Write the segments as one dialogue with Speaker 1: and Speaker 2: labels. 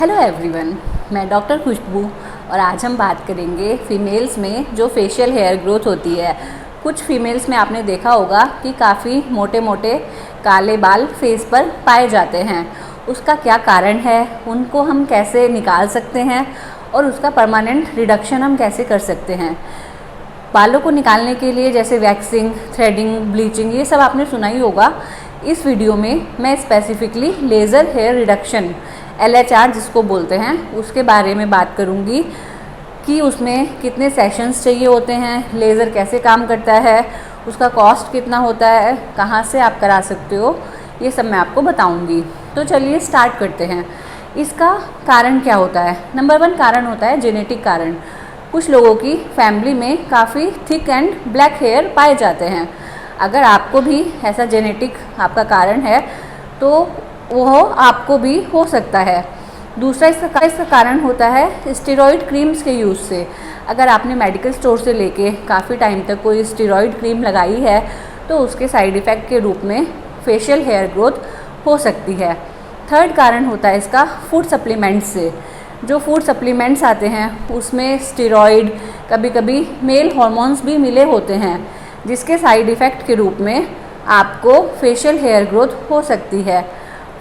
Speaker 1: Hello everyone, मैं doctor खुशबू और आज हम बात करेंगे फीमेल्स में जो फेशियल हेयर ग्रोथ होती है। कुछ फीमेल्स में आपने देखा होगा कि काफ़ी मोटे मोटे काले बाल फेस पर पाए जाते हैं। उसका क्या कारण है, उनको हम कैसे निकाल सकते हैं और उसका परमानेंट रिडक्शन हम कैसे कर सकते हैं। बालों को निकालने के लिए जैसे वैक्सिंग, थ्रेडिंग, ब्लीचिंग, ये सब आपने सुना ही होगा। इस वीडियो में मैं specifically laser hair reduction LHR जिसको बोलते हैं उसके बारे में बात करूंगी कि उसमें कितने सेशंस चाहिए होते हैं, लेज़र कैसे काम करता है, उसका कॉस्ट कितना होता है, कहाँ से आप करा सकते हो, ये सब मैं आपको बताऊंगी। तो चलिए स्टार्ट करते हैं। इसका कारण क्या होता है? नंबर 1 कारण होता है जेनेटिक कारण। कुछ लोगों की फैमिली में काफ़ी थिक एंड ब्लैक हेयर पाए जाते हैं। अगर आपको भी ऐसा जेनेटिक आपका कारण है तो वो आपको भी हो सकता है। दूसरा इसका कारण होता है स्टेरॉइड क्रीम्स के यूज़ से। अगर आपने मेडिकल स्टोर से लेके काफ़ी टाइम तक कोई स्टेरॉइड क्रीम लगाई है तो उसके साइड इफ़ेक्ट के रूप में फेशियल हेयर ग्रोथ हो सकती है। थर्ड कारण होता है इसका फूड सप्लीमेंट्स से। जो फूड सप्लीमेंट्स आते हैं उसमें स्टेरॉइड, कभी कभी मेल हॉर्मोन्स भी मिले होते हैं, जिसके साइड इफ़ेक्ट के रूप में आपको फेशियल हेयर ग्रोथ हो सकती है।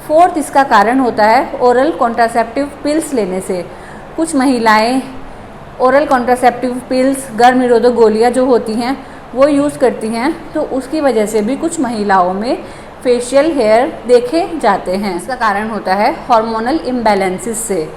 Speaker 1: फोर्थ इसका कारण होता है ओरल कॉन्ट्रासेप्टिव पिल्स लेने से। कुछ महिलाएं ओरल कॉन्ट्रासेप्टिव पिल्स, गर्भ निरोधक गोलियां जो होती हैं वो यूज़ करती हैं, तो उसकी वजह से भी कुछ महिलाओं में फेशियल हेयर देखे जाते हैं। इसका कारण होता है हार्मोनल इम्बैलेंसेस से।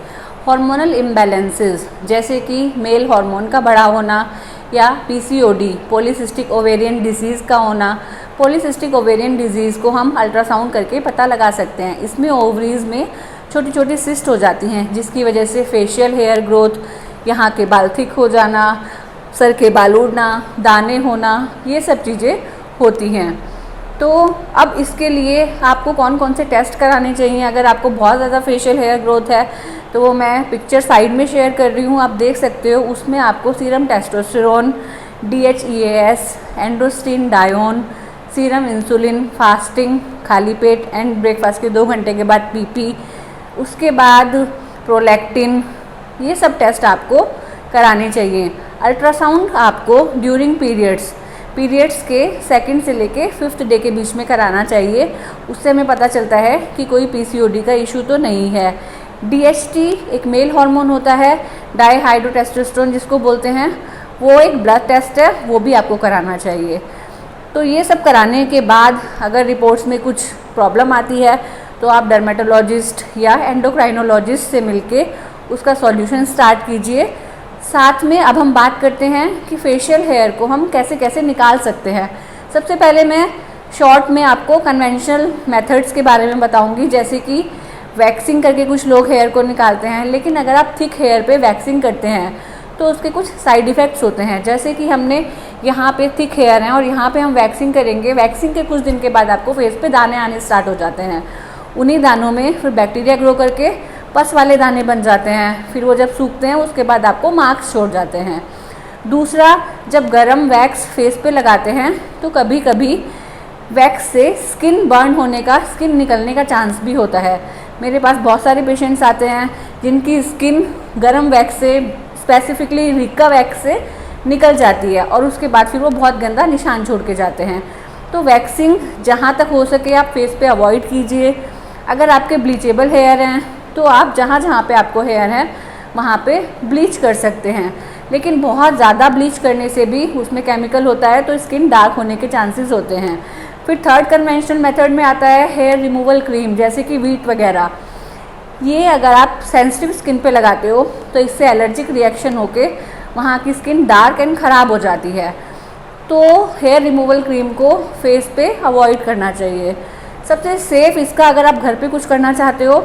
Speaker 1: हार्मोनल इम्बैलेंसेस जैसे कि मेल हार्मोन का बढ़ा होना या PCOD, पॉलीसिस्टिक ओवेरियन डिजीज़ का होना। पॉलीसिस्टिक ओवेरियन डिजीज़ को हम अल्ट्रासाउंड करके पता लगा सकते हैं। इसमें ओवरीज में छोटी छोटी सिस्ट हो जाती हैं, जिसकी वजह से फेशियल हेयर ग्रोथ, यहाँ के बाल थिक हो जाना, सर के बाल उड़ना, दाने होना, ये सब चीज़ें होती हैं। तो अब इसके लिए आपको कौन कौन से टेस्ट कराने चाहिए अगर आपको बहुत ज़्यादा फेशियल हेयर ग्रोथ है, तो वो मैं पिक्चर साइड में शेयर कर रही हूँ, आप देख सकते हो। उसमें आपको serum testosterone, DHEAS, androstenedione, serum insulin, fasting, खाली पेट एंड ब्रेकफास्ट के 2 घंटे के बाद PP, उसके बाद प्रोलैक्टिन, ये सब टेस्ट आपको कराने चाहिए। अल्ट्रासाउंड आपको ड्यूरिंग पीरियड्स के 2nd से लेके 5th डे के बीच में कराना चाहिए। उससे हमें पता चलता है कि कोई PCOD का इशू तो नहीं है। DHT एक मेल हार्मोन होता है, डाईहाइड्रोटेस्टोस्टेरोन जिसको बोलते हैं, वो एक ब्लड टेस्ट है, वो भी आपको कराना चाहिए। तो ये सब कराने के बाद अगर रिपोर्ट्स में कुछ प्रॉब्लम आती है तो आप डर्मेटोलॉजिस्ट या एंडोक्राइनोलॉजिस्ट से मिलके उसका सॉल्यूशन स्टार्ट कीजिए। साथ में अब हम बात करते हैं कि फेशियल हेयर को हम कैसे कैसे निकाल सकते हैं। सबसे पहले मैं शॉर्ट में आपको कन्वेंशनल मेथड्स के बारे में बताऊंगी, जैसे कि वैक्सिंग करके कुछ लोग हेयर को निकालते हैं। लेकिन अगर आप थिक हेयर पे वैक्सिंग करते हैं तो उसके कुछ साइड इफ़ेक्ट्स होते हैं, जैसे कि हमने यहाँ पे थिक हेयर हैं और यहाँ पे हम वैक्सिंग करेंगे। वैक्सिंग के कुछ दिन के बाद आपको फेस पे दाने आने स्टार्ट हो जाते हैं। उन्हीं दानों में फिर बैक्टीरिया ग्रो करके पस वाले दाने बन जाते हैं। फिर वो जब सूखते हैं उसके बाद आपको मार्क्स छोड़ जाते हैं। दूसरा, जब गर्म वैक्स फेस पे लगाते हैं तो कभी कभी वैक्स से स्किन बर्न होने का, स्किन निकलने का चांस भी होता है। मेरे पास बहुत सारे पेशेंट्स आते हैं जिनकी स्किन गर्म वैक्स से, स्पेसिफिकली रिका वैक्स से निकल जाती है और उसके बाद फिर वो बहुत गंदा निशान छोड़ के जाते हैं। तो वैक्सिंग जहाँ तक हो सके आप फेस पे अवॉइड कीजिए। अगर आपके ब्लीचेबल हेयर हैं तो आप जहाँ जहाँ पे आपको हेयर है वहाँ पे ब्लीच कर सकते हैं, लेकिन बहुत ज़्यादा ब्लीच करने से भी उसमें केमिकल होता है तो स्किन डार्क होने के चांसेस होते हैं। फिर थर्ड कन्वेंशनल मेथड में आता है हेयर रिमूवल क्रीम, जैसे कि वीट वगैरह। ये अगर आप सेंसिटिव स्किन पे लगाते हो तो इससे एलर्जिक रिएक्शन होके वहाँ की स्किन डार्क एंड ख़राब हो जाती है। तो हेयर रिमूवल क्रीम को फेस पे अवॉइड करना चाहिए। सबसे सेफ़ इसका, अगर आप घर पे कुछ करना चाहते हो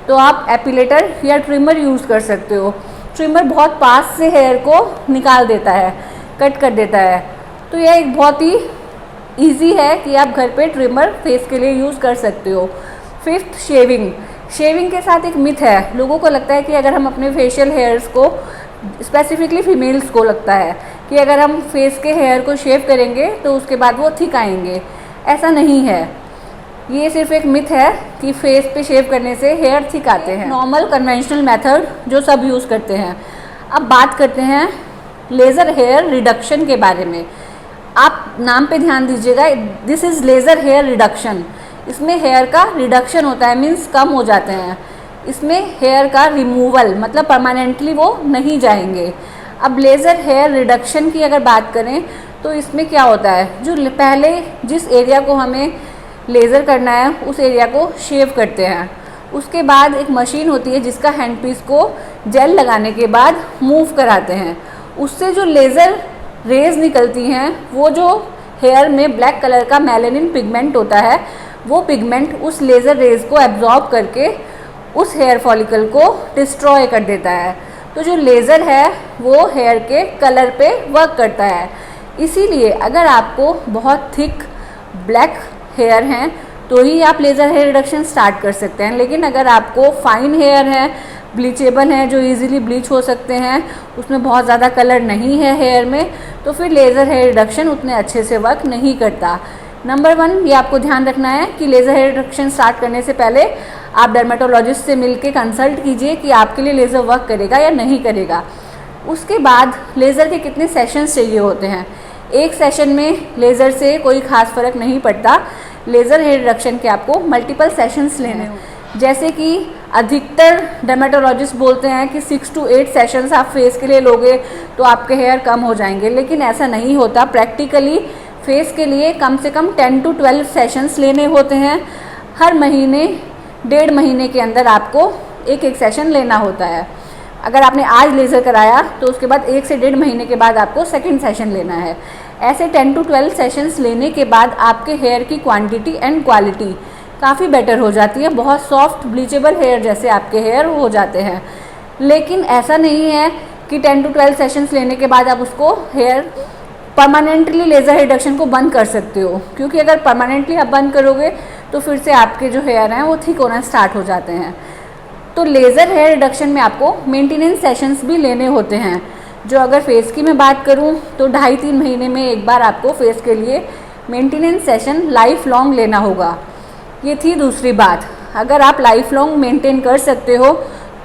Speaker 1: तो आप एपिलेटर या ट्रिमर यूज़ कर सकते हो। ट्रिमर बहुत पास से हेयर को निकाल देता है, कट कर देता है। तो यह एक बहुत ही ईजी है कि आप घर पे ट्रिमर फेस के लिए यूज़ कर सकते हो। 5th, शेविंग के साथ एक मिथ है। लोगों को लगता है कि अगर हम अपने फेशियल हेयर्स को, स्पेसिफिकली फीमेल्स को लगता है कि अगर हम फेस के हेयर को शेव करेंगे तो उसके बाद वो थिक आएंगे। ऐसा नहीं है। ये सिर्फ एक मिथ है कि फेस पे शेव करने से हेयर थिक आते हैं। नॉर्मल कन्वेंशनल मेथड जो सब यूज़ करते हैं। अब बात करते हैं लेज़र हेयर रिडक्शन के बारे में। आप नाम पे ध्यान दीजिएगा, this is laser hair reduction. इसमें हेयर का रिडक्शन होता है, मीन्स कम हो जाते हैं। इसमें हेयर का रिमूवल मतलब परमानेंटली वो नहीं जाएंगे। अब लेज़र हेयर रिडक्शन की अगर बात करें तो इसमें क्या होता है, जो पहले जिस एरिया को हमें लेज़र करना है उस एरिया को शेव करते हैं। उसके बाद एक मशीन होती है जिसका हैंड पीस को जेल लगाने के बाद मूव कराते हैं। उससे जो लेज़र रेज निकलती हैं वो जो हेयर में ब्लैक कलर का मेलानिन पिगमेंट होता है, वो पिगमेंट उस लेज़र रेज को एब्जॉर्ब करके उस हेयर फॉलिकल को डिस्ट्रॉय कर देता है। तो जो लेज़र है वो हेयर के कलर पे वर्क करता है। इसीलिए अगर आपको बहुत थिक ब्लैक हेयर हैं तो ही आप लेज़र हेयर रिडक्शन स्टार्ट कर सकते हैं। लेकिन अगर आपको फाइन हेयर है, ब्लीचेबल हैं, जो इजीली ब्लीच हो सकते हैं, उसमें बहुत ज़्यादा कलर नहीं है हेयर में, तो फिर लेज़र हेयर रिडक्शन उतने अच्छे से वर्क नहीं करता। नंबर 1 ये आपको ध्यान रखना है कि लेज़र हेयर रिडक्शन स्टार्ट करने से पहले आप डर्मेटोलॉजिस्ट से मिलके कंसल्ट कीजिए कि आपके लिए लेज़र वर्क करेगा या नहीं करेगा। उसके बाद लेज़र के कितने सेशंस चाहिए होते हैं। एक सेशन में लेज़र से कोई ख़ास फ़र्क नहीं पड़ता। लेज़र हेयर रिडक्शन के आपको मल्टीपल सेशंस लेने हों। जैसे कि अधिकतर डर्मेटोलॉजिस्ट बोलते हैं कि 6 to 8 सेशंस आप फेस के लिए लोगे तो आपके हेयर कम हो जाएंगे, लेकिन ऐसा नहीं होता। प्रैक्टिकली फेस के लिए कम से कम 10 to 12 सेशंस लेने होते हैं। हर महीने 1.5 महीने के अंदर आपको एक सेशन लेना होता है। अगर आपने आज लेज़र कराया तो उसके बाद 1 से 1.5 महीने के बाद आपको सेकंड सेशन लेना है। ऐसे 10 to 12 सेशंस लेने के बाद आपके हेयर की क्वांटिटी एंड क्वालिटी काफ़ी बेटर हो जाती है। बहुत सॉफ्ट ब्लीचेबल हेयर जैसे आपके हेयर हो जाते हैं। लेकिन ऐसा नहीं है कि 10 to 12 सेशंस लेने के बाद आप उसको हेयर परमानेंटली लेज़र रिडक्शन को बंद कर सकते हो, क्योंकि अगर परमानेंटली आप बंद करोगे तो फिर से आपके जो हेयर हैं वो थिक होना स्टार्ट हो जाते हैं। तो लेज़र हेयर रिडक्शन में आपको मेंटेनेंस सेशंस भी लेने होते हैं। जो अगर फेस की मैं बात करूं तो 2.5-3 महीने में एक बार आपको फेस के लिए मेंटेनेंस सेशन लाइफ लॉन्ग लेना होगा। ये थी दूसरी बात। अगर आप लाइफ लॉन्ग मेंटेन कर सकते हो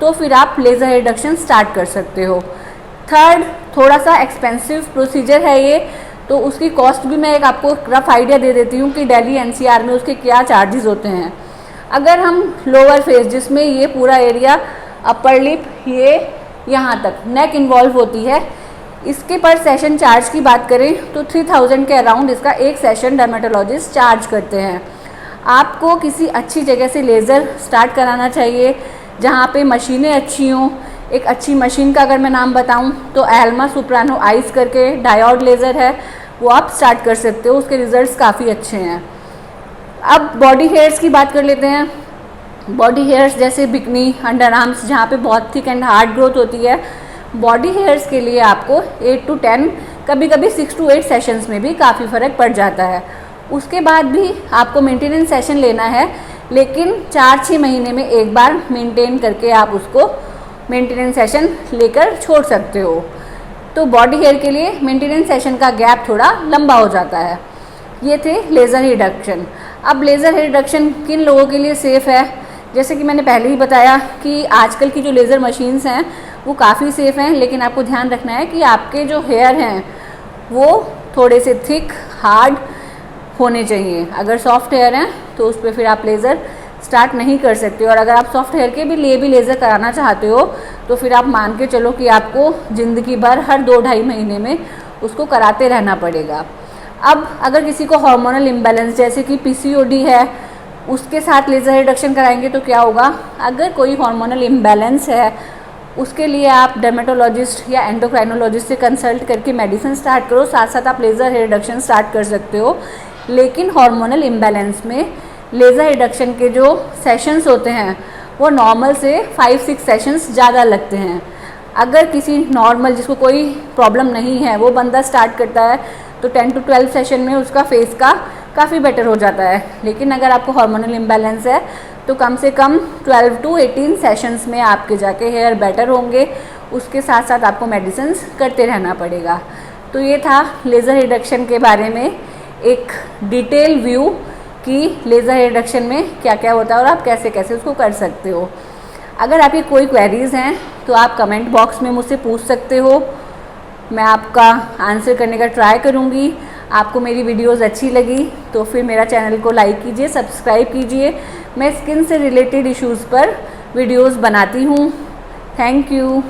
Speaker 1: तो फिर आप लेज़र हेयर रिडक्शन स्टार्ट कर सकते हो। थर्ड, थोड़ा सा एक्सपेंसिव प्रोसीजर है ये, तो उसकी कॉस्ट भी मैं एक आपको रफ आइडिया दे देती हूँ कि दिल्ली एनसीआर में उसके क्या चार्जेस होते हैं। अगर हम लोअर फेस जिसमें ये पूरा एरिया अपर लिप ये यहाँ तक नेक इन्वॉल्व होती है, इसके पर सेशन चार्ज की बात करें तो 3000 के अराउंड इसका एक सेशन डर्मेटोलॉजिस्ट चार्ज करते हैं। आपको किसी अच्छी जगह से लेज़र स्टार्ट कराना चाहिए जहाँ पे मशीनें अच्छी हों। एक अच्छी मशीन का अगर मैं नाम बताऊं तो एल्मा सुप्रानो आइस करके डायोड लेज़र है, वो आप स्टार्ट कर सकते हो। उसके रिज़ल्ट्स काफ़ी अच्छे हैं। अब बॉडी हेयर्स की बात कर लेते हैं। बॉडी हेयर्स जैसे बिकनी, अंडर आर्म्स जहाँ पे बहुत थिक एंड हार्ड ग्रोथ होती है, बॉडी हेयर्स के लिए आपको 8 to 10 कभी कभी 6 to 8 सेशंस में भी काफ़ी फ़र्क पड़ जाता है। उसके बाद भी आपको मेंटेनेंस सेशन लेना है, लेकिन 4-6 महीने में एक बार मेंटेन करके आप उसको मेंटेनेंस सेशन लेकर छोड़ सकते हो। तो बॉडी हेयर के लिए मेंटेनेंस सेशन का गैप थोड़ा लंबा हो जाता है। ये थे लेज़र रिडक्शन। अब लेज़र हेयर रिडक्शन किन लोगों के लिए सेफ़ है, जैसे कि मैंने पहले ही बताया कि आजकल की जो लेज़र मशीन्स हैं वो काफ़ी सेफ़ हैं, लेकिन आपको ध्यान रखना है कि आपके जो हेयर हैं वो थोड़े से थिक हार्ड होने चाहिए। अगर सॉफ्ट हेयर हैं तो उस पर फिर आप लेज़र स्टार्ट नहीं कर सकते, और अगर आप सॉफ्ट हेयर के लिए भी लेज़र कराना चाहते हो तो फिर आप मान के चलो कि आपको ज़िंदगी भर हर 2-2.5 महीने में उसको कराते रहना पड़ेगा। अब अगर किसी को हार्मोनल इम्बैलेंस जैसे कि पीसीओडी है, उसके साथ लेज़र रिडक्शन कराएंगे तो क्या होगा। अगर कोई हार्मोनल इम्बैलेंस है उसके लिए आप डर्मेटोलॉजिस्ट या एंडोक्राइनोलॉजिस्ट से कंसल्ट करके मेडिसिन स्टार्ट करो, साथ साथ आप लेज़र हेयर रिडक्शन स्टार्ट कर सकते हो। लेकिन हार्मोनल इम्बैलेंस में लेज़र रिडक्शन के जो सेशंस होते हैं वो नॉर्मल से 5-6 सेशंस ज़्यादा लगते हैं। अगर किसी नॉर्मल जिसको कोई प्रॉब्लम नहीं है वो बंदा स्टार्ट करता है तो 10 to 12 सेशन में उसका फेस का काफ़ी बेटर हो जाता है। लेकिन अगर आपको हार्मोनल इम्बैलेंस है तो कम से कम 12 to 18 सेशंस में आपके जाके हेयर बेटर होंगे। उसके साथ साथ आपको मेडिसिन्स करते रहना पड़ेगा। तो ये था लेज़र रिडक्शन के बारे में एक डिटेल व्यू कि लेज़र हेयर रिडक्शन में क्या क्या होता है और आप कैसे कैसे उसको कर सकते हो। अगर आपकी कोई क्वेरीज़ हैं तो आप कमेंट बॉक्स में मुझसे पूछ सकते हो, मैं आपका आंसर करने का ट्राई करूँगी। आपको मेरी वीडियोस अच्छी लगी तो फिर मेरा चैनल को लाइक कीजिए, सब्सक्राइब कीजिए। मैं स्किन से रिलेटेड इश्यूज़ पर वीडियोस बनाती हूँ। Thank you.